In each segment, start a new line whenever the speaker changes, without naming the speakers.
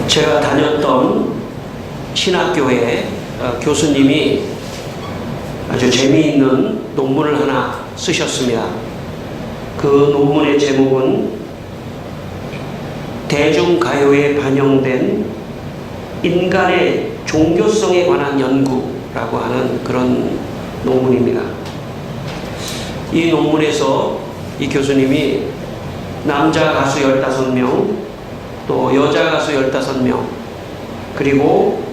제가 다녔던 신학교에 교수님이 아주 재미있는 논문을 하나 쓰셨습니다. 그 논문의 제목은 대중가요에 반영된 인간의 종교성에 관한 연구라고 하는 그런 논문입니다. 이 논문에서 이 교수님이 남자 가수 15명, 또 여자 가수 15명, 그리고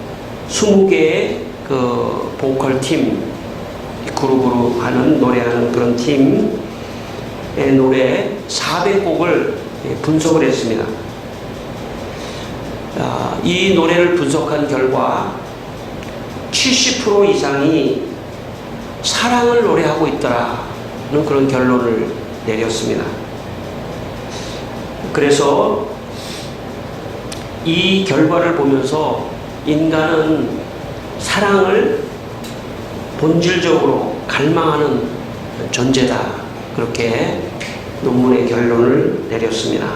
20개의 그 보컬 팀, 그룹으로 하는, 노래하는 그런 팀의 노래 400곡을 분석을 했습니다. 이 노래를 분석한 결과 70% 이상이 사랑을 노래하고 있더라는 그런 결론을 내렸습니다. 그래서 이 결과를 보면서 인간은 사랑을 본질적으로 갈망하는 존재다, 그렇게 논문의 결론을 내렸습니다.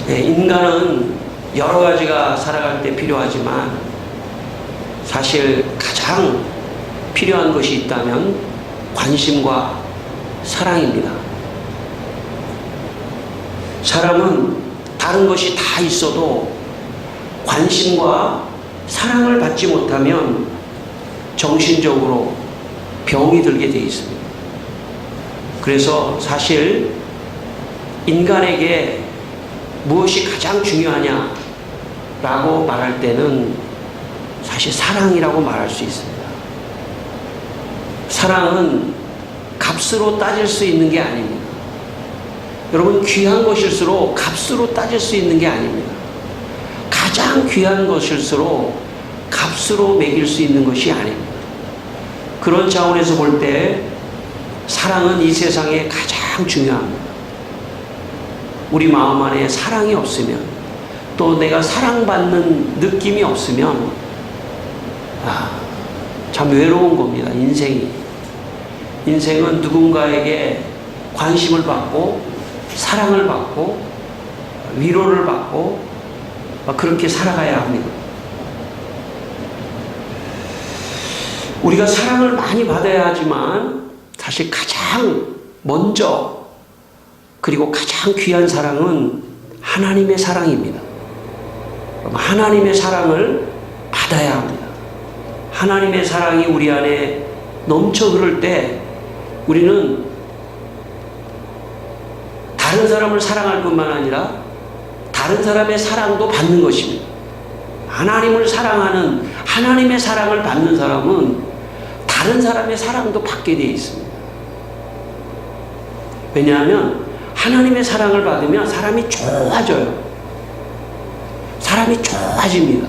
인간은 여러 가지가 살아갈 때 필요하지만 사실 가장 필요한 것이 있다면 관심과 사랑입니다. 사람은 다른 것이 다 있어도 관심과 사랑을 받지 못하면 정신적으로 병이 들게 되어 있습니다. 그래서 사실 인간에게 무엇이 가장 중요하냐라고 말할 때는 사실 사랑이라고 말할 수 있습니다. 사랑은 값으로 따질 수 있는 게 아닙니다. 여러분, 귀한 것일수록 값으로 따질 수 있는 게 아닙니다. 가장 귀한 것일수록 값으로 매길 수 있는 것이 아닙니다. 그런 차원에서 볼 때 사랑은 이 세상에 가장 중요합니다. 우리 마음 안에 사랑이 없으면, 또 내가 사랑받는 느낌이 없으면 참 외로운 겁니다. 인생은 누군가에게 관심을 받고 사랑을 받고 위로를 받고 그렇게 살아가야 합니다. 우리가 사랑을 많이 받아야 하지만 사실 가장 먼저, 그리고 가장 귀한 사랑은 하나님의 사랑입니다. 하나님의 사랑을 받아야 합니다. 하나님의 사랑이 우리 안에 넘쳐 흐를 때 우리는 다른 사람을 사랑할 뿐만 아니라 다른 사람의 사랑도 받는 것입니다. 하나님을 사랑하는, 하나님의 사랑을 받는 사람은 다른 사람의 사랑도 받게 되어 있습니다. 왜냐하면 하나님의 사랑을 받으면 사람이 좋아져요. 사람이 좋아집니다.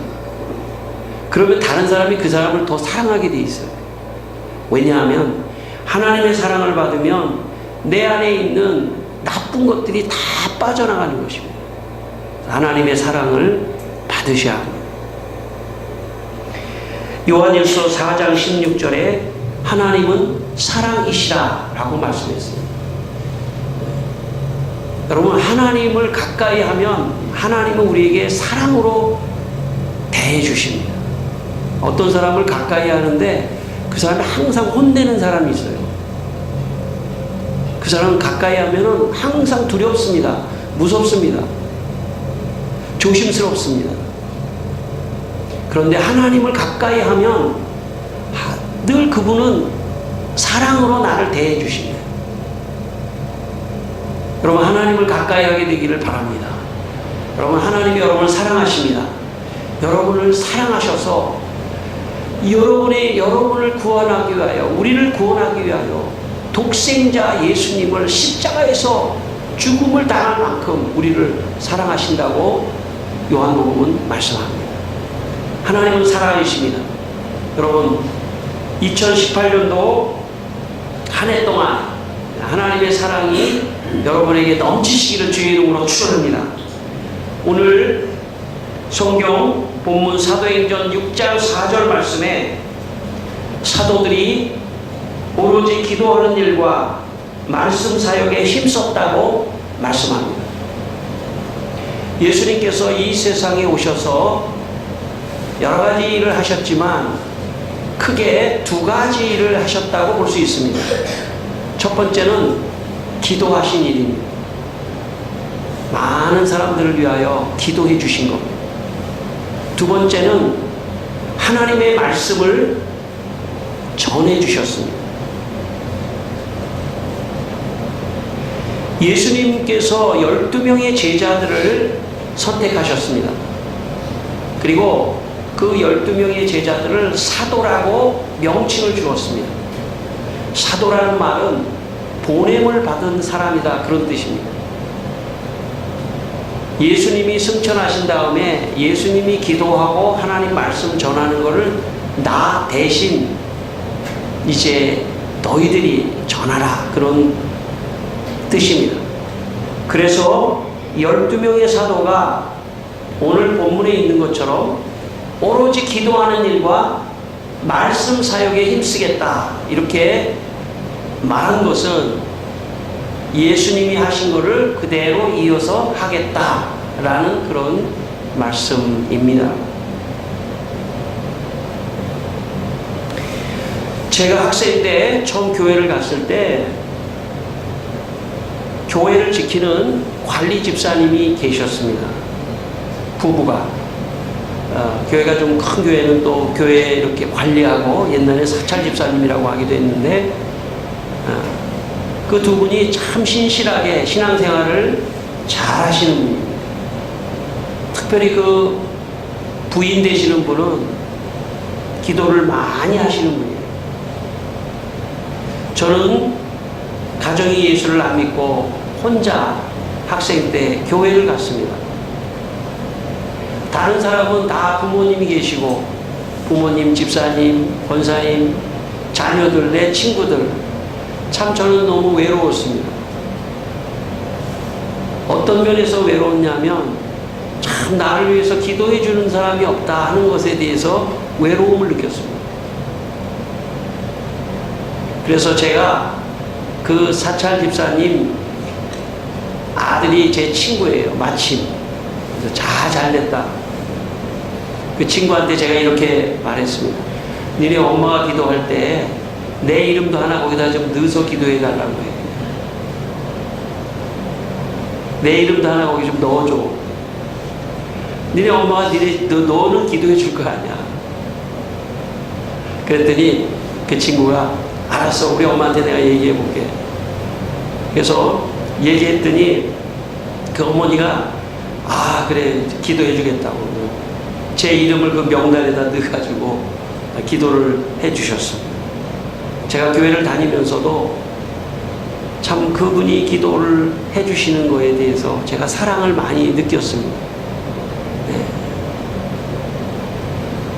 그러면 다른 사람이 그 사람을 더 사랑하게 되어 있어요. 왜냐하면 하나님의 사랑을 받으면 내 안에 있는 나쁜 것들이 다 빠져나가는 것입니다. 하나님의 사랑을 받으셔야 합니다. 요한일서 4장 16절에 하나님은 사랑이시라 라고 말씀했습니다. 여러분, 하나님을 가까이 하면 하나님은 우리에게 사랑으로 대해 주십니다. 어떤 사람을 가까이 하는데 그 사람이 항상 혼내는 사람이 있어요. 그 사람은 가까이 하면은 항상 두렵습니다. 무섭습니다. 조심스럽습니다. 그런데 하나님을 가까이 하면 늘 그분은 사랑으로 나를 대해 주십니다. 여러분, 하나님을 가까이 하게 되기를 바랍니다. 여러분, 하나님이 여러분을 사랑하십니다. 여러분을 사랑하셔서 여러분을 구원하기 위하여, 우리를 구원하기 위하여 독생자 예수님을 십자가에서 죽음을 당할 만큼 우리를 사랑하신다고 요한복음은 말씀합니다. 하나님은 사랑이십니다. 여러분, 2018년도 한 해 동안 하나님의 사랑이 여러분에게 넘치시기를 주의 이름으로 축원합니다. 오늘 성경 본문 사도행전 6장 4절 말씀에 사도들이 오로지 기도하는 일과 말씀 사역에 힘썼다고 말씀합니다. 예수님께서 이 세상에 오셔서 여러 가지 일을 하셨지만 크게 두 가지 일을 하셨다고 볼 수 있습니다. 첫 번째는 기도하신 일입니다. 많은 사람들을 위하여 기도해 주신 겁니다. 두 번째는 하나님의 말씀을 전해 주셨습니다. 예수님께서 12명의 제자들을 선택하셨습니다. 그리고 그 12명의 제자들을 사도라고 명칭을 주었습니다. 사도라는 말은 보냄을 받은 사람이다, 그런 뜻입니다. 예수님이 승천하신 다음에 예수님이 기도하고 하나님 말씀 전하는 것을 나 대신 이제 너희들이 전하라, 그런 뜻입니다. 그래서 12명의 사도가 오늘 본문에 있는 것처럼 오로지 기도하는 일과 말씀 사역에 힘쓰겠다, 이렇게 말한 것은 예수님이 하신 것을 그대로 이어서 하겠다라는 그런 말씀입니다. 제가 학생 때 처음 교회를 갔을 때 교회를 지키는 관리 집사님이 계셨습니다. 부부가. 교회가 좀 큰 교회는 또 교회 이렇게 관리하고 옛날에 사찰 집사님이라고 하기도 했는데 그 두 분이 참 신실하게 신앙생활을 잘 하시는 분입니다. 특별히 그 부인 되시는 분은 기도를 많이 하시는 분이에요. 저는 가정이 예수를 안 믿고 혼자 학생 때 교회를 갔습니다. 다른 사람은 다 부모님이 계시고 부모님, 집사님, 권사님, 자녀들, 내 친구들, 참 저는 너무 외로웠습니다. 어떤 면에서 외로웠냐면 참 나를 위해서 기도해 주는 사람이 없다 하는 것에 대해서 외로움을 느꼈습니다. 그래서 제가 그 사찰 집사님 아들이 제 친구예요, 마침. 그래서 잘 됐다. 그 친구한테 제가 이렇게 말했습니다. 니네 엄마가 기도할 때 내 이름도 하나 거기다 좀 넣어서 기도해 달라고 해. 내 이름도 하나 거기 좀 넣어줘. 니네 엄마가 너는 기도해 줄 거 아니야. 그랬더니 그 친구가 알았어, 우리 엄마한테 내가 얘기해 볼게. 그래서 얘기했더니 그 어머니가 그래, 기도해 주겠다고 제 이름을 그 명단에다 넣어가지고 기도를 해 주셨습니다. 제가 교회를 다니면서도 참 그분이 기도를 해 주시는 거에 대해서 제가 사랑을 많이 느꼈습니다. 네.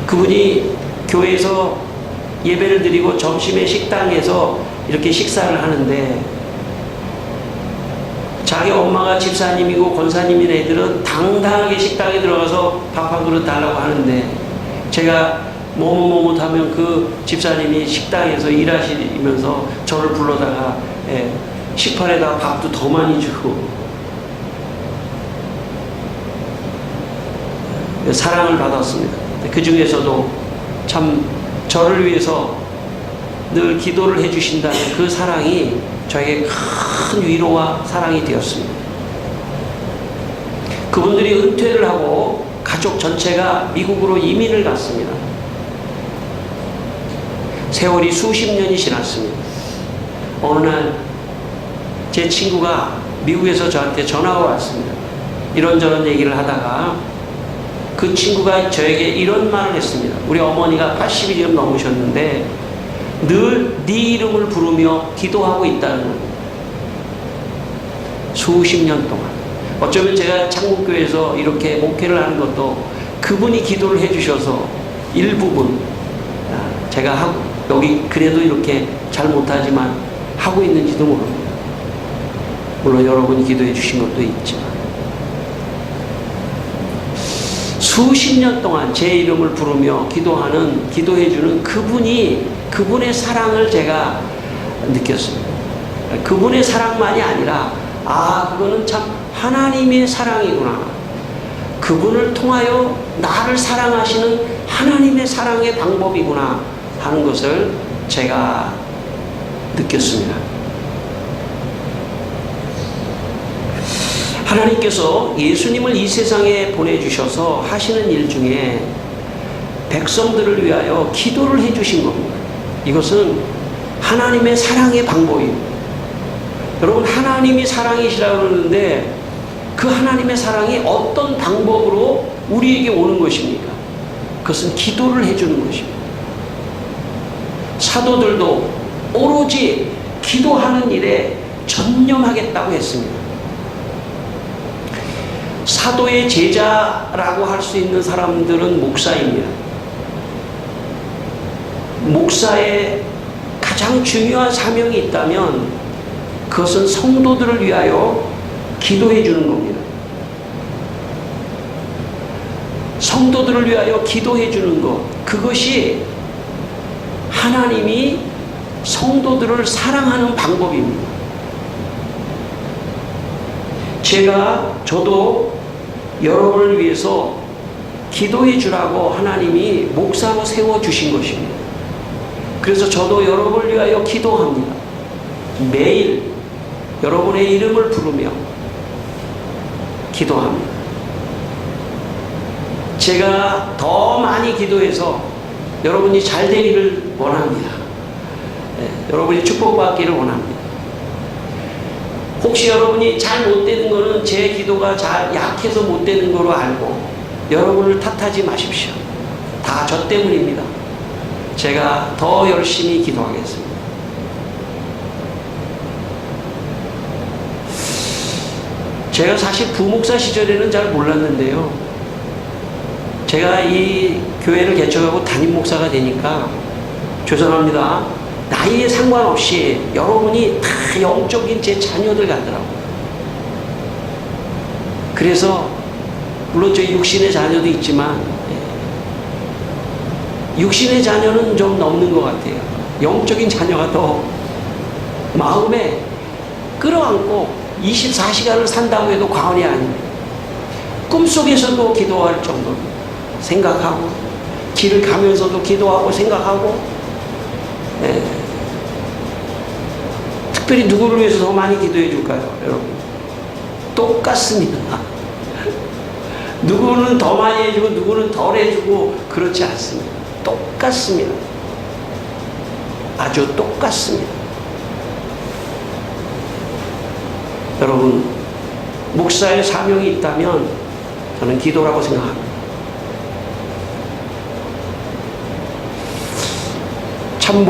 그분이 교회에서 예배를 드리고 점심에 식당에서 이렇게 식사를 하는데 자기 엄마가 집사님이고 권사님인 애들은 당당하게 식당에 들어가서 밥 한 그릇 달라고 하는데 제가 뭐뭐 하면 그 집사님이 식당에서 일하시면서 저를 불러다가 식판에다가 밥도 더 많이 주고 사랑을 받았습니다. 그 중에서도 참 저를 위해서 늘 기도를 해주신다는 그 사랑이 저에게 큰 위로와 사랑이 되었습니다. 그분들이 은퇴를 하고 가족 전체가 미국으로 이민을 갔습니다. 세월이 수십 년이 지났습니다. 어느 날 제 친구가 미국에서 저한테 전화가 왔습니다. 이런저런 얘기를 하다가 그 친구가 저에게 이런 말을 했습니다. 우리 어머니가 80이 지금 넘으셨는데 늘 네 이름을 부르며 기도하고 있다는 겁니다. 수십 년 동안. 어쩌면 제가 창국교회에서 이렇게 목회를 하는 것도 그분이 기도를 해주셔서 일부분 제가 여기 그래도 이렇게 잘 못하지만 하고 있는지도 모릅니다. 물론 여러분이 기도해 주신 것도 있지만 수십 년 동안 제 이름을 부르며 기도해 주는 그분의 사랑을 제가 느꼈습니다. 그분의 사랑만이 아니라 그거는 참 하나님의 사랑이구나. 그분을 통하여 나를 사랑하시는 하나님의 사랑의 방법이구나 하는 것을 제가 느꼈습니다. 하나님께서 예수님을 이 세상에 보내주셔서 하시는 일 중에 백성들을 위하여 기도를 해주신 겁니다. 이것은 하나님의 사랑의 방법입니다. 여러분, 하나님이 사랑이시라고 그러는데 그 하나님의 사랑이 어떤 방법으로 우리에게 오는 것입니까? 그것은 기도를 해주는 것입니다. 사도들도 오로지 기도하는 일에 전념하겠다고 했습니다. 사도의 제자라고 할 수 있는 사람들은 목사입니다. 목사의 가장 중요한 사명이 있다면 그것은 성도들을 위하여 기도해 주는 겁니다. 성도들을 위하여 기도해 주는 것, 그것이 하나님이 성도들을 사랑하는 방법입니다. 저도 여러분을 위해서 기도해 주라고 하나님이 목사로 세워주신 것입니다. 그래서 저도 여러분을 위하여 기도합니다. 매일 여러분의 이름을 부르며 기도합니다. 제가 더 많이 기도해서 여러분이 잘 되기를 원합니다. 여러분이 축복받기를 원합니다. 혹시 여러분이 잘 못 되는 거는 제 기도가 잘 약해서 못 되는 거로 알고 여러분을 탓하지 마십시오. 다 저 때문입니다. 제가 더 열심히 기도하겠습니다. 제가 사실 부목사 시절에는 잘 몰랐는데요. 제가 이 교회를 개척하고 담임 목사가 되니까 죄송합니다. 나이에 상관없이 여러분이 다 영적인 제 자녀들 같더라고요. 그래서 물론 저 육신의 자녀도 있지만 육신의 자녀는 좀 넘는 것 같아요. 영적인 자녀가 더 마음에 끌어안고 24시간을 산다고 해도 과언이 아닙니다. 꿈속에서도 기도할 정도로 생각하고 길을 가면서도 기도하고 생각하고 특별히 누구를 위해서 더 많이 기도해 줄까요? 여러분 똑같습니다. 누구는 더 많이 해주고 누구는 덜 해주고 그렇지 않습니다. 똑같습니다. 아주 똑같습니다. 여러분, 목사의 사명이 있다면 저는 기도라고 생각합니다. 참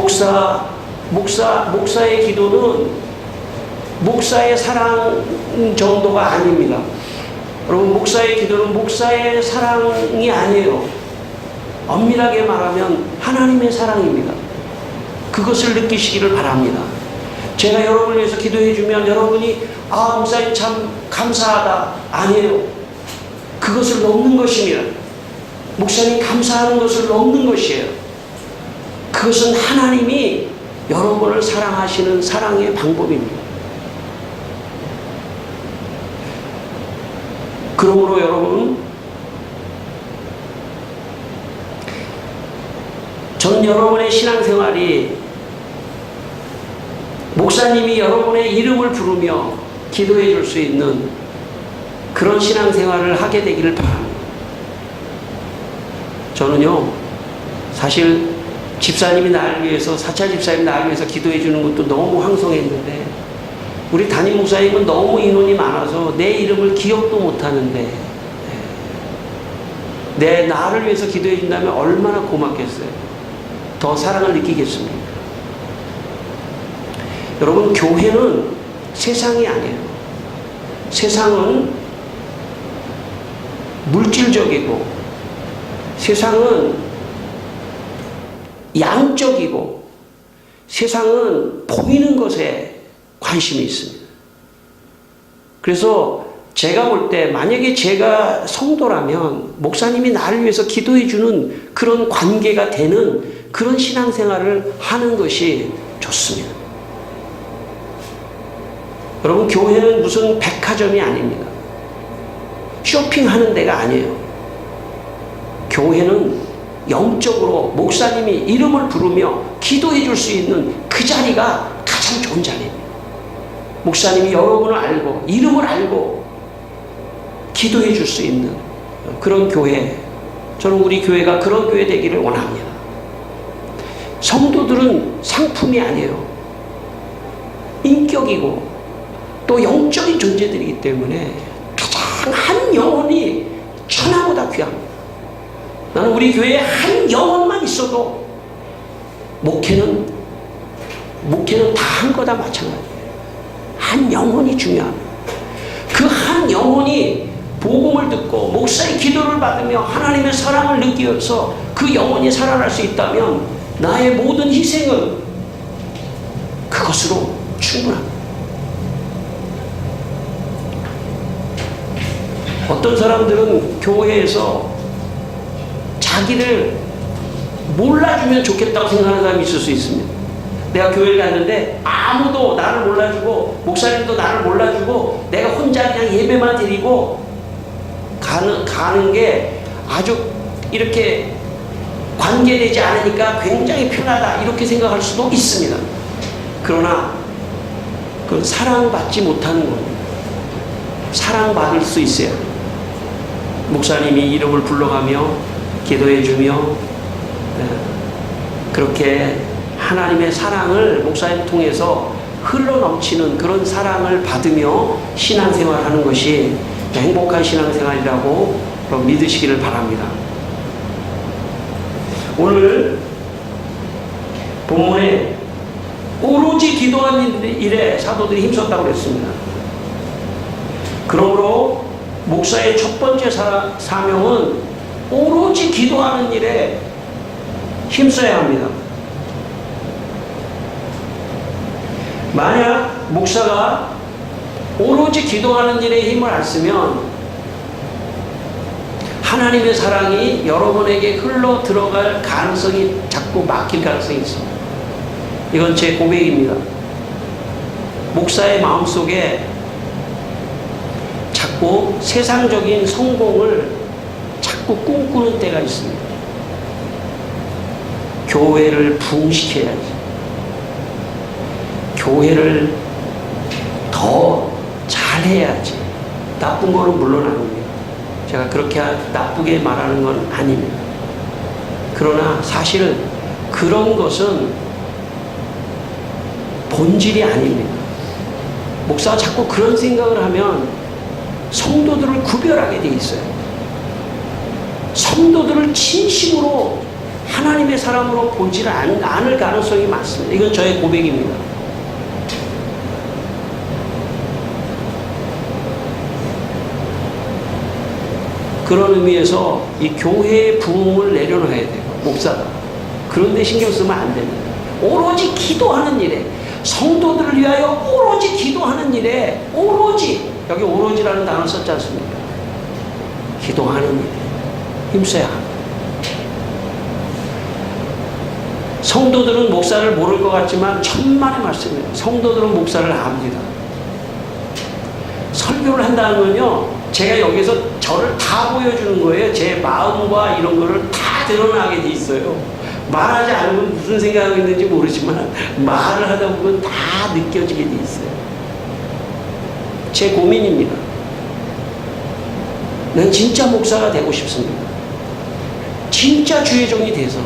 목사의 기도는 목사의 사랑 정도가 아닙니다. 여러분, 목사의 기도는 목사의 사랑이 아니에요. 엄밀하게 말하면 하나님의 사랑입니다. 그것을 느끼시기를 바랍니다. 제가 여러분을 위해서 기도해 주면 여러분이 목사님 참 감사하다. 아니에요. 그것을 넘는 것입니다. 목사님 감사하는 것을 넘는 것이에요. 그것은 하나님이 여러분을 사랑하시는 사랑의 방법입니다. 그러므로 여러분, 전 여러분의 신앙생활이 목사님이 여러분의 이름을 부르며 기도해 줄 수 있는 그런 신앙생활을 하게 되기를 바랍니다. 저는요, 사실 집사님이 나를 위해서, 사찰 집사님이 나를 위해서 기도해 주는 것도 너무 황송했는데, 우리 담임 목사님은 너무 인원이 많아서 내 이름을 기억도 못하는데, 나를 위해서 기도해 준다면 얼마나 고맙겠어요. 더 사랑을 느끼겠습니다. 여러분, 교회는 세상이 아니에요. 세상은 물질적이고, 세상은 양적이고, 세상은 보이는 것에 관심이 있습니다. 그래서 제가 볼 때 만약에 제가 성도라면 목사님이 나를 위해서 기도해 주는 그런 관계가 되는 그런 신앙생활을 하는 것이 좋습니다. 여러분, 교회는 무슨 백화점이 아닙니다. 쇼핑하는 데가 아니에요. 교회는 영적으로 목사님이 이름을 부르며 기도해 줄 수 있는 그 자리가 가장 좋은 자리입니다. 목사님이 여러분을 알고 이름을 알고 기도해 줄 수 있는 그런 교회, 저는 우리 교회가 그런 교회 되기를 원합니다. 성도들은 상품이 아니에요. 인격이고 또 영적인 존재들이기 때문에 가장 한 영혼이 천하보다 귀합니다. 나는 우리 교회에 한 영혼만 있어도 목회는 다 한 거다 마찬가지예요. 한 영혼이 중요합니다. 그 한 영혼이 복음을 듣고 목사의 기도를 받으며 하나님의 사랑을 느끼어서 그 영혼이 살아날 수 있다면 나의 모든 희생은 그것으로 충분합니다. 어떤 사람들은 교회에서 자기를 몰라주면 좋겠다고 생각하는 사람이 있을 수 있습니다. 내가 교회를 갔는데 아무도 나를 몰라주고 목사님도 나를 몰라주고 내가 혼자 그냥 예배만 드리고 가는 게 아주 이렇게 관계되지 않으니까 굉장히 편하다 이렇게 생각할 수도 있습니다. 그러나 그건 사랑받지 못하는 겁니다. 사랑받을 수 있어요. 목사님이 이름을 불러가며 기도해주며 그렇게 하나님의 사랑을 목사님 통해서 흘러넘치는 그런 사랑을 받으며 신앙생활하는 것이 행복한 신앙생활이라고 믿으시기를 바랍니다. 오늘 본문에 오로지 기도하는 일에 사도들이 힘썼다고 그랬습니다. 그러므로 목사의 첫 번째 사명은 오로지 기도하는 일에 힘써야 합니다. 만약 목사가 오로지 기도하는 일에 힘을 안 쓰면 하나님의 사랑이 여러분에게 흘러 들어갈 가능성이 자꾸 막힐 가능성이 있습니다. 이건 제 고백입니다. 목사의 마음속에 자꾸 세상적인 성공을 자꾸 꿈꾸는 때가 있습니다. 교회를 부흥시켜야지. 교회를 더 잘해야지. 나쁜 거는 물론 아닙니다. 제가 그렇게 나쁘게 말하는 건 아닙니다. 그러나 사실은 그런 것은 본질이 아닙니다. 목사가 자꾸 그런 생각을 하면 성도들을 구별하게 돼 있어요. 성도들을 진심으로 하나님의 사람으로 보지 않을 가능성이 많습니다. 이건 저의 고백입니다. 그런 의미에서 이 교회의 부흥을 내려놔야 돼요. 목사가. 그런데 신경 쓰면 안 됩니다. 오로지 기도하는 일에, 성도들을 위하여 오로지 기도하는 일에, 오로지, 여기 오로지라는 단어를 썼지 않습니까? 기도하는 일에 힘써야 합니다. 성도들은 목사를 모를 것 같지만 천만의 말씀이에요. 성도들은 목사를 압니다. 설교를 한다는 건요, 제가 여기서 저를 다 보여주는 거예요. 제 마음과 이런 거를 다 드러나게 돼 있어요. 말하지 않으면 무슨 생각이 있는지 모르지만 말을 하다 보면 다 느껴지게 돼 있어요. 제 고민입니다. 난 진짜 목사가 되고 싶습니다. 진짜 주의 종이 돼서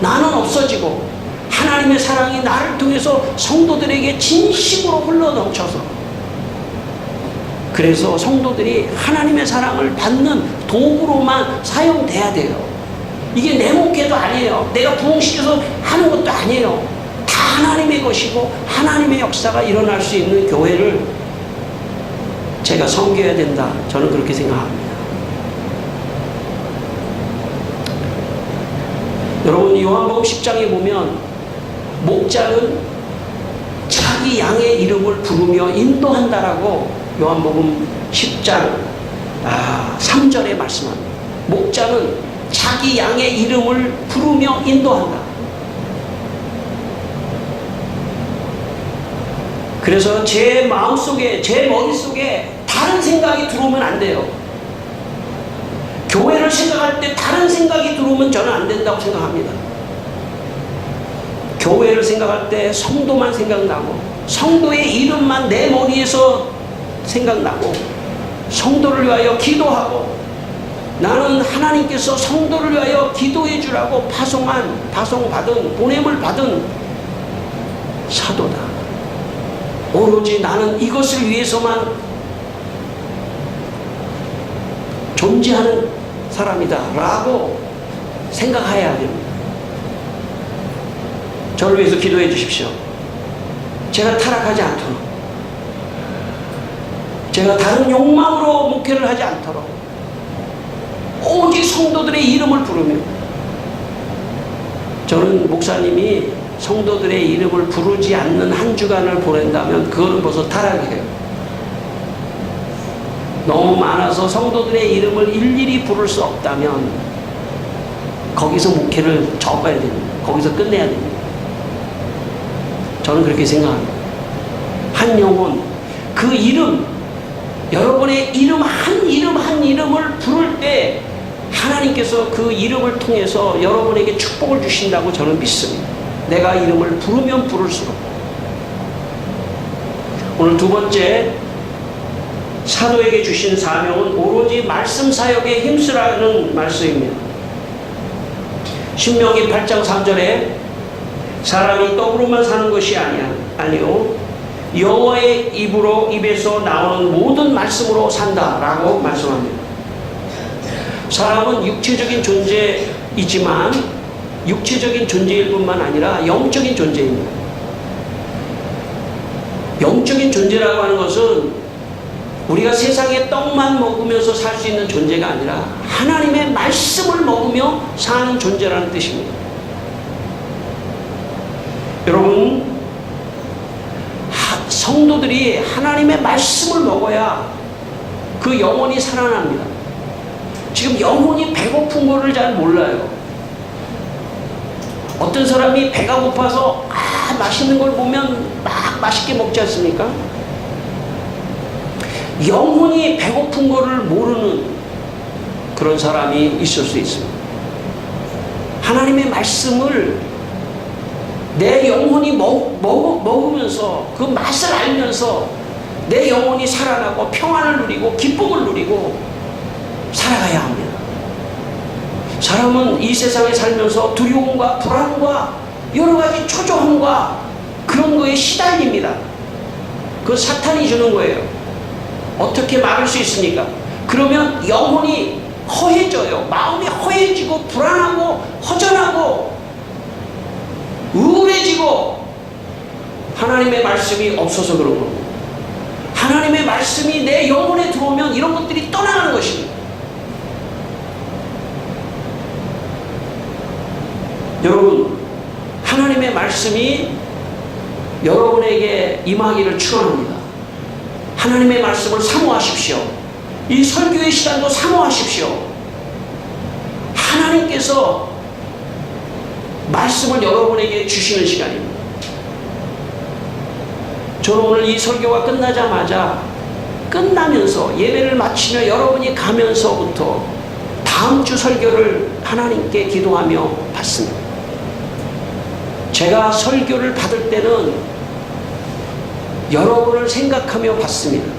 나는 없어지고 하나님의 사랑이 나를 통해서 성도들에게 진심으로 흘러넘쳐서, 그래서 성도들이 하나님의 사랑을 받는 도구로만 사용돼야 돼요. 이게 내 목회도 아니에요. 내가 부흥시켜서 하는 것도 아니에요. 다 하나님의 것이고 하나님의 역사가 일어날 수 있는 교회를 제가 섬겨야 된다. 저는 그렇게 생각합니다. 여러분, 요한복음 10장에 보면 목자는 자기 양의 이름을 부르며 인도한다라고 요한복음 10장 3절에 말씀합니다. 목자는 자기 양의 이름을 부르며 인도한다. 그래서 제 마음속에, 제 머릿속에 다른 생각이 들어오면 안 돼요. 교회를 생각할 때 다른 생각이 들어오면 저는 안 된다고 생각합니다. 교회를 생각할 때 성도만 생각나고 성도의 이름만 내 머리에서 생각나고 성도를 위하여 기도하고 나는 하나님께서 성도를 위하여 기도해 주라고 파송받은 보냄을 받은 사도다. 오로지 나는 이것을 위해서만 존재하는 사람이다 라고 생각해야 됩니다. 저를 위해서 기도해 주십시오. 제가 타락하지 않도록, 제가 다른 욕망으로 목회를 하지 않도록 오직 성도들의 이름을 부르며, 저는 목사님이 성도들의 이름을 부르지 않는 한 주간을 보낸다면 그거는 벌써 타락이에요. 너무 많아서 성도들의 이름을 일일이 부를 수 없다면 거기서 목회를 접어야 됩니다. 거기서 끝내야 됩니다. 저는 그렇게 생각합니다. 한 영혼, 그 이름, 여러분의 이름 한 이름을 부를 때 하나님께서 그 이름을 통해서 여러분에게 축복을 주신다고 저는 믿습니다. 내가 이름을 부르면 부를수록. 오늘 두 번째, 사도에게 주신 사명은 오로지 말씀 사역에 힘쓰라는 말씀입니다. 신명기 8장 3절에 사람이 떡으로만 사는 것이 아니요 여호와의 입에서 나오는 모든 말씀으로 산다라고 말씀합니다. 사람은 육체적인 존재이지만 육체적인 존재일 뿐만 아니라 영적인 존재입니다. 영적인 존재라고 하는 것은 우리가 세상의 떡만 먹으면서 살 수 있는 존재가 아니라 하나님의 말씀을 먹으며 사는 존재라는 뜻입니다. 여러분, 성도들이 하나님의 말씀을 먹어야 그 영혼이 살아납니다. 지금 영혼이 배고픈 거를 잘 몰라요. 어떤 사람이 배가 고파서 맛있는 걸 보면 막 맛있게 먹지 않습니까? 영혼이 배고픈 거를 모르는 그런 사람이 있을 수 있습니다. 하나님의 말씀을 내 영혼이 먹으면서 그 맛을 알면서 내 영혼이 살아나고 평안을 누리고 기쁨을 누리고 살아가야 합니다. 사람은 이 세상에 살면서 두려움과 불안과 여러 가지 초조함과 그런 거에 시달립니다. 그 사탄이 주는 거예요. 어떻게 막을 수 있습니까? 그러면 영혼이 허해져요. 마음이 허해지고 불안하고 허전하고 우울해지고 하나님의 말씀이 없어서 그런 겁니다. 하나님의 말씀이 내 영혼에 들어오면 이런 것들이 떠나가는 것입니다. 여러분, 하나님의 말씀이 여러분에게 임하기를 축원합니다. 하나님의 말씀을 사모하십시오. 이 설교의 시간도 사모하십시오. 하나님께서 말씀을 여러분에게 주시는 시간입니다. 저는 오늘 이 설교가 끝나면서 예배를 마치며 여러분이 가면서부터 다음 주 설교를 하나님께 기도하며 받습니다. 제가 설교를 받을 때는 여러분을 생각하며 받습니다.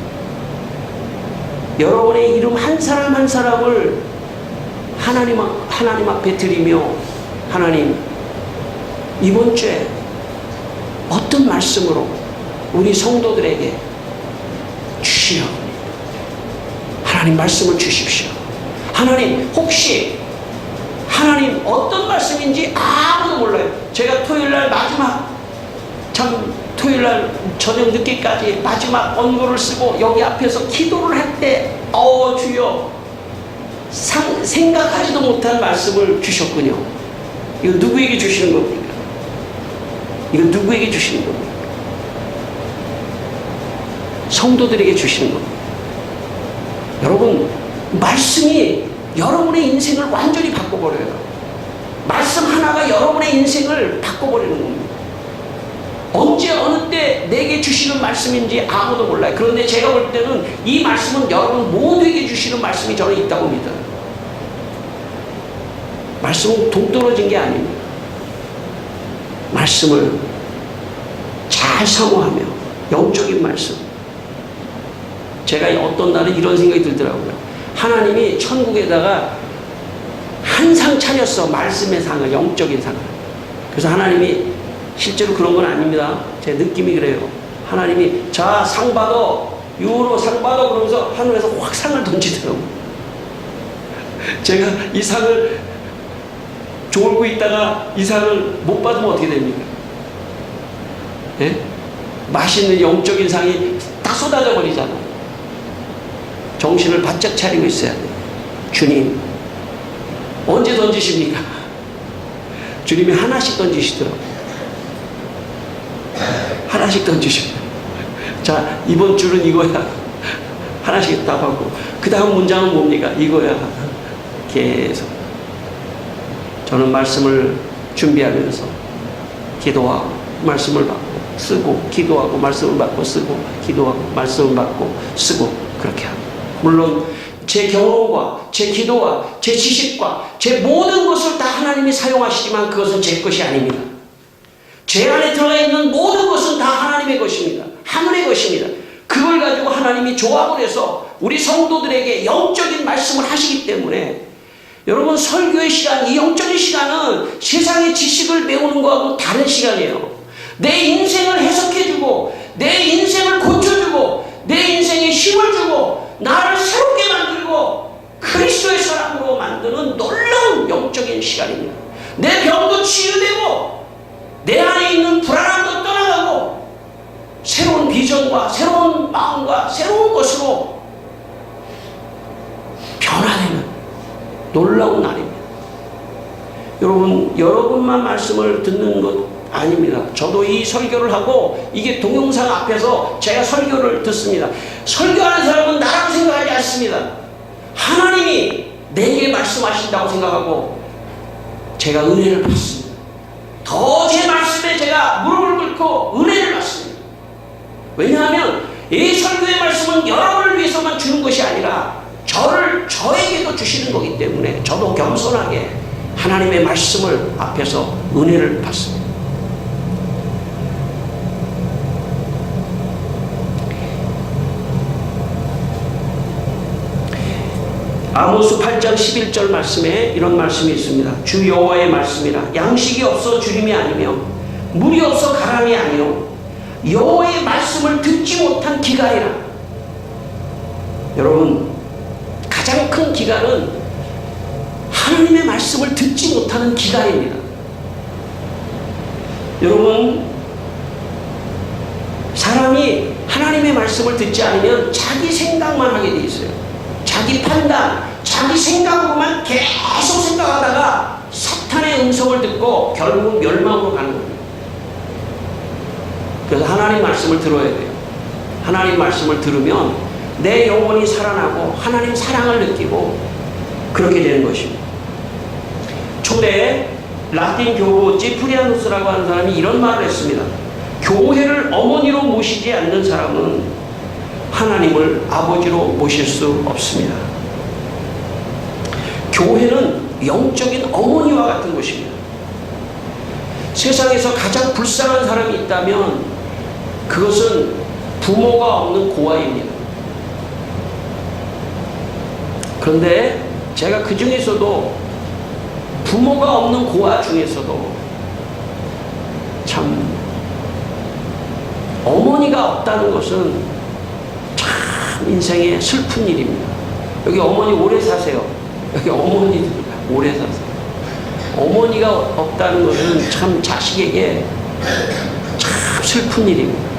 여러분의 이름 한 사람 한 사람을 하나님 앞에 드리며, 하나님, 이번 주에 어떤 말씀으로 우리 성도들에게 주시오. 하나님 말씀을 주십시오. 하나님, 혹시 하나님 어떤 말씀인지 아무도 몰라요. 제가 토요일날 토요일날 저녁 늦게까지 마지막 언고를 쓰고 여기 앞에서 기도를 할 때 주여, 생각하지도 못한 말씀을 주셨군요. 이거 누구에게 주시는 겁니까? 이거 누구에게 주시는 겁니까? 성도들에게 주시는 겁니다. 여러분, 말씀이 여러분의 인생을 완전히 바꿔버려요. 말씀 하나가 여러분의 인생을 바꿔버리는 겁니다. 언제 어느 때 내게 주시는 말씀인지 아무도 몰라요. 그런데 제가 볼 때는 이 말씀은 여러분 모두에게 주시는 말씀이 저는 있다고 믿어요. 말씀은 동떨어진 게 아닙니다. 말씀을 잘 사모하며 영적인 말씀. 제가 어떤 날은 이런 생각이 들더라고요. 하나님이 천국에다가 한 상 차렸어. 말씀의 상을, 영적인 상을. 그래서 하나님이 실제로 그런 건 아닙니다. 제 느낌이 그래요. 하나님이 자, 상 받아, 유로 상 받아 그러면서 하늘에서 확 상을 던지더라고요. 제가 이 상을 졸고 있다가 이 상을 못 받으면 어떻게 됩니까? 예? 맛있는 영적인 상이 다 쏟아져 버리잖아. 정신을 바짝 차리고 있어야 돼. 주님, 언제 던지십니까? 주님이 하나씩 던지시더라고요. 하나씩 던지십니다. 자, 이번 줄은 이거야. 하나씩 답하고. 그 다음 문장은 뭡니까? 이거야. 계속. 저는 말씀을 준비하면서 기도하고 말씀을 받고 쓰고 기도하고 말씀을 받고 쓰고 기도하고 말씀을 받고 쓰고 그렇게 합니다. 물론 제 경험과 제 기도와 제 지식과 제 모든 것을 다 하나님이 사용하시지만 그것은 제 것이 아닙니다. 제 안에 들어가 있는 모든 것은 다 하나님의 것입니다. 하늘의 것입니다. 그걸 가지고 하나님이 조합을 해서 우리 성도들에게 영적인 말씀을 하시기 때문에 여러분, 설교의 시간, 이 영적인 시간은 세상의 지식을 배우는 것하고 다른 시간이에요. 내 인생을 해석해주고 내 인생을 고쳐주고 내 인생에 힘을 주고 나를 새롭게 만들고 그리스도의 사람으로 만드는 놀라운 영적인 시간입니다. 내 병도 치유되고 내 안에 있는 불안함도 떠나가고 새로운 비전과 새로운 마음과 새로운 것으로 변화되는 놀라운 날입니다. 여러분, 여러분만 말씀을 듣는 것 아닙니다. 저도 이 설교를 하고 이게 동영상 앞에서 제가 설교를 듣습니다. 설교하는 사람은 나라고 생각하지 않습니다. 하나님이 내게 말씀하신다고 생각하고 제가 은혜를 받습니다. 더 제 말씀에 제가 무릎을 꿇고 은혜를 받습니다. 왜냐하면 이 설교의 말씀은 여러분을 위해서만 주는 것이 아니라 저에게도 주시는 거기 때문에 저도 겸손하게 하나님의 말씀을 앞에서 은혜를 받습니다. 아모스 8장 11절 말씀에 이런 말씀이 있습니다. 주 여호와의 말씀이라 양식이 없어 주림이 아니며 물이 없어 가람이 아니요 여호와의 말씀을 듣지 못한 기갈이라. 여러분, 가장 큰 기갈은 하나님의 말씀을 듣지 못하는 기갈입니다. 여러분, 사람이 하나님의 말씀을 듣지 않으면 자기 생각만 하게 돼 있어요. 자기 판단, 자기 생각으로만 계속 생각하다가 사탄의 음성을 듣고 결국 멸망으로 가는 겁니다. 그래서 하나님 말씀을 들어야 돼요. 하나님 말씀을 들으면 내 영혼이 살아나고 하나님 사랑을 느끼고 그렇게 되는 것입니다. 초대 라틴 교부 지프리아누스라고 하는 사람이 이런 말을 했습니다. 교회를 어머니로 모시지 않는 사람은 하나님을 아버지로 모실 수 없습니다. 교회는 영적인 어머니와 같은 곳입니다. 세상에서 가장 불쌍한 사람이 있다면 그것은 부모가 없는 고아입니다. 그런데 제가 그 중에서도 부모가 없는 고아 중에서도 참 어머니가 없다는 것은 참 인생의 슬픈 일입니다. 여기 어머니 오래 사세요. 여기 어머니 오래 사세요. 어머니가 없다는 것은 참 자식에게 참 슬픈 일입니다.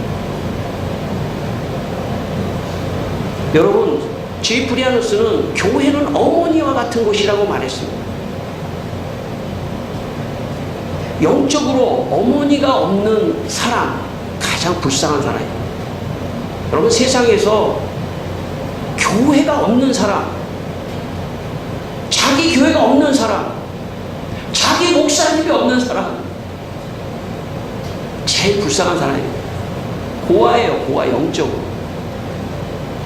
여러분, 지프리아누스는 교회는 어머니와 같은 곳이라고 말했습니다. 영적으로 어머니가 없는 사람, 가장 불쌍한 사람입니다. 여러분, 세상에서 교회가 없는 사람, 자기 교회가 없는 사람, 자기 목사님이 없는 사람, 제일 불쌍한 사람입니다. 고아예요. 고아. 영적으로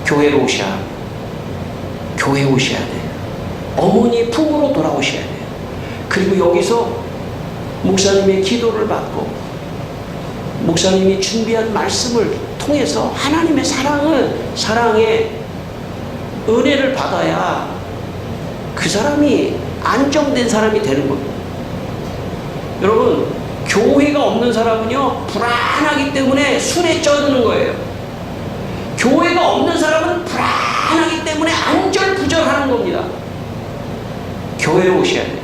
교회로 오셔야 합니다. 교회에 오셔야 돼요. 어머니 품으로 돌아오셔야 돼요. 그리고 여기서 목사님의 기도를 받고 목사님이 준비한 말씀을 통해서 하나님의 사랑의 은혜를 받아야 그 사람이 안정된 사람이 되는 겁니다. 여러분, 교회가 없는 사람은요, 불안하기 때문에 술에 쪄드는 거예요. 교회가 없는 사람은 불안하기 때문에 안절부절하는 겁니다. 교회에 오셔야 돼요.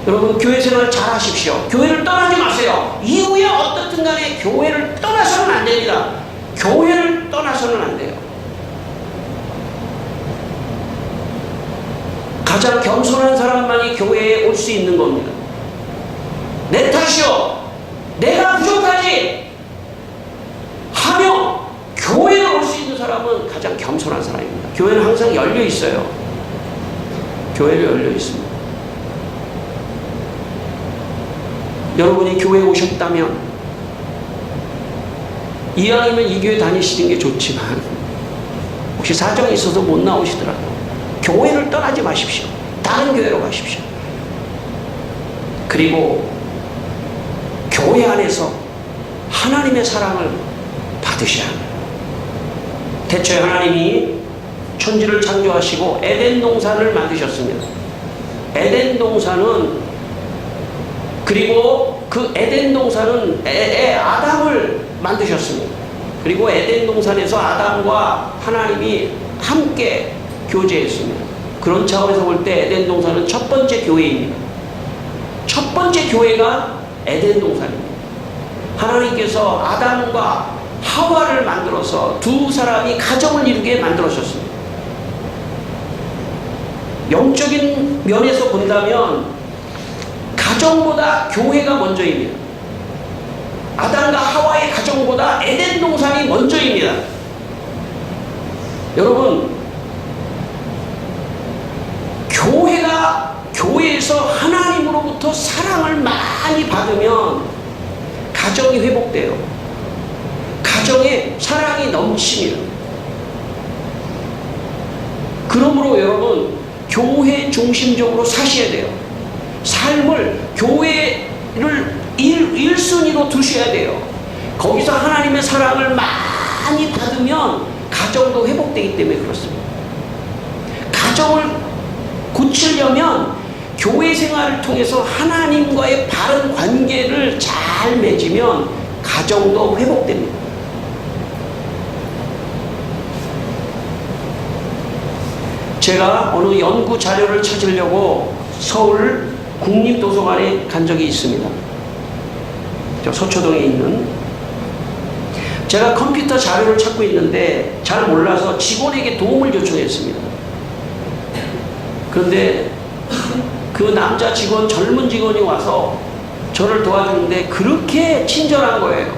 여러분, 교회 생활 잘 하십시오. 교회를 떠나지 마세요. 이후에 어떻든 간에 교회를 떠나서는 안 됩니다. 교회를 떠나서는 안 돼요. 가장 겸손한 사람만이 교회에 올 수 있는 겁니다. 내 탓이요, 내가 부족하지 하며 교회에 올 수 있는 사람은 가장 겸손한 사람입니다. 교회는 항상 열려 있어요. 교회를 열려 있습니다. 여러분이 교회에 오셨다면 이왕이면 이 교회 다니시는 게 좋지만 혹시 사정이 있어서 못 나오시더라도 교회를 떠나지 마십시오. 다른 교회로 가십시오. 그리고 교회 안에서 하나님의 사랑을 받으셔야 합니다. 대초에 하나님이 천지를 창조하시고 에덴 동산을 만드셨습니다. 에덴 동산은 그리고 그 에덴 동산은 아담을 만드셨습니다. 그리고 에덴 동산에서 아담과 하나님이 함께 교제했습니다. 그런 차원에서 볼 때 에덴 동산은 첫 번째 교회입니다. 첫 번째 교회가 에덴 동산입니다. 하나님께서 아담과 하와를 만들어서 두 사람이 가정을 이루게 만들어셨습니다. 영적인 면에서 본다면 가정보다 교회가 먼저입니다. 아담과 하와의 가정보다 에덴 동산이 먼저입니다. 여러분, 교회에서 하나님으로부터 사랑을 많이 받으면 가정이 회복돼요. 가정에 사랑이 넘칩니다. 그러므로 여러분, 교회 중심적으로 사셔야 돼요. 삶을 교회를 1순위로 두셔야 돼요. 거기서 하나님의 사랑을 많이 받으면 가정도 회복되기 때문에 그렇습니다. 가정을 고치려면 교회 생활을 통해서 하나님과의 바른 관계를 잘 맺으면 가정도 회복됩니다. 제가 어느 연구 자료를 찾으려고 서울 국립도서관에 간 적이 있습니다. 저 서초동에 있는. 제가 컴퓨터 자료를 찾고 있는데 잘 몰라서 직원에게 도움을 요청했습니다. 그런데 그 남자 직원, 젊은 직원이 와서 저를 도와주는데 그렇게 친절한 거예요.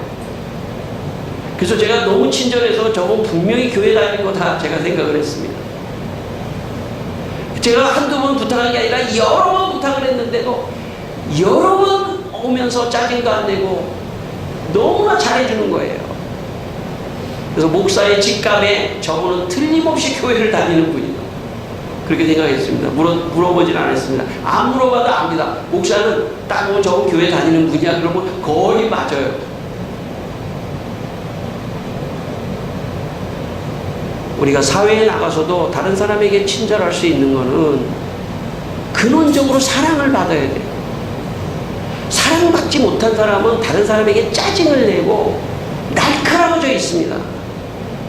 그래서 제가 너무 친절해서 저건 분명히 교회 다니는 거다 제가 생각을 했습니다. 제가 한두 번 부탁한 게 아니라 여러 번 부탁을 했는데도 여러 번 오면서 짜증도 안 내고 너무나 잘해주는 거예요. 그래서 목사의 직감에 저분은 틀림없이 교회를 다니는 분이다, 그렇게 생각했습니다. 물어보진 않았습니다. 안 물어봐도 압니다. 목사는 딱 보면 저분 교회 다니는 분이야 그러면 거의 맞아요. 우리가 사회에 나가서도 다른 사람에게 친절할 수 있는 것은 근원적으로 사랑을 받아야 돼요. 사랑받지 못한 사람은 다른 사람에게 짜증을 내고 날카로워져 있습니다.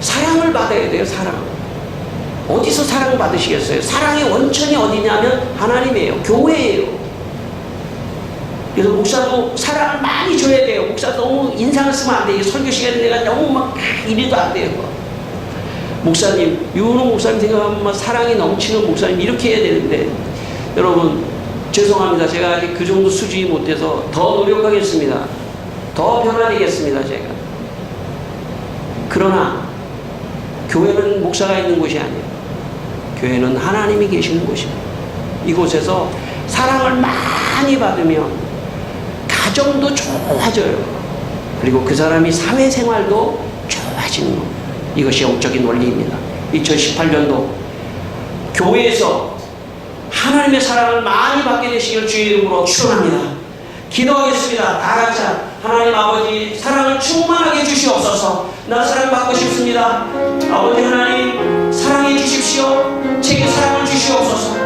사랑을 받아야 돼요. 사랑. 어디서 사랑받으시겠어요? 사랑의 원천이 어디냐면 하나님이에요. 교회예요. 그래서 목사도 사랑을 많이 줘야 돼요. 목사 너무 인상을 쓰면 안 돼요. 설교 시간에 내가 너무 막 이래도 안 돼요. 목사님, 유은호 목사님 생각하면 사랑이 넘치는 목사님 이렇게 해야 되는데, 여러분 죄송합니다. 제가 아직 그 정도 수준이 못해서 더 노력하겠습니다. 더 변화되겠습니다. 제가. 그러나 교회는 목사가 있는 곳이 아니에요. 교회는 하나님이 계시는 곳입니다. 이곳에서 사랑을 많이 받으면 가정도 좋아져요. 그리고 그 사람이 사회생활도 좋아지는 겁니다. 이것이 영적인 원리입니다. 2018년도 교회에서 하나님의 사랑을 많이 받게 되시길 주의 이름으로 축원합니다. 기도하겠습니다. 다 같이 하나님 아버지 사랑을 충만하게 주시옵소서. 나 사랑받고 싶습니다. 아버지 하나님 사랑해 주십시오. 제게 사랑을 주시옵소서.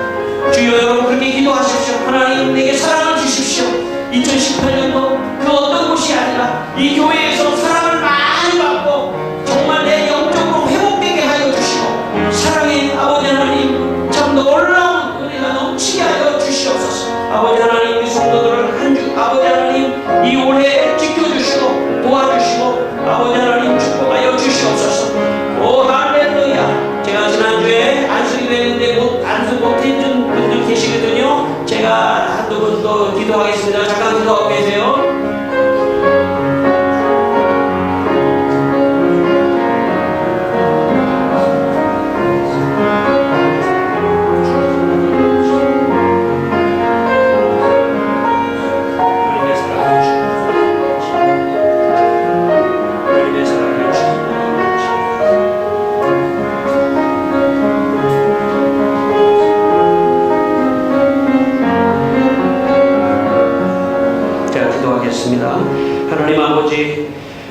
주여 여러분 그렇게 기도하십시오. 하나님 내게 사랑을 주십시오. 2018년도 그 어떤 곳이 아니라 이 교회에서 사랑을 많이 받고 정말 내 영적으로 회복되게 하여 주시고 사랑의 아버지 하나님 참 놀라운 은혜가 넘치게 하여 주시옵소서. 아버지 하나님 우리 성도들을 한 주 아버지 하나님 이 올해 지켜주시고 도와주시고 아버지 하나님 축복하여 주시옵소서. 오 할렐루야. 제가 지난주에 안수기 되는데 안수 못해준 분들 계시거든요. 제가 한두 분 더 기도하겠습니다. 잠깐 기도하고 계세요. 하나님 아버지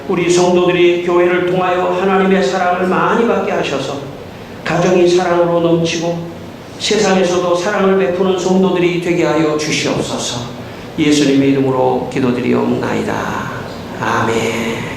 우리 성도들이 교회를 통하여 하나님의 사랑을 많이 받게 하셔서 가정이 사랑으로 넘치고 세상에서도 사랑을 베푸는 성도들이 되게 하여 주시옵소서. 예수님의 이름으로 기도드리옵나이다. 아멘.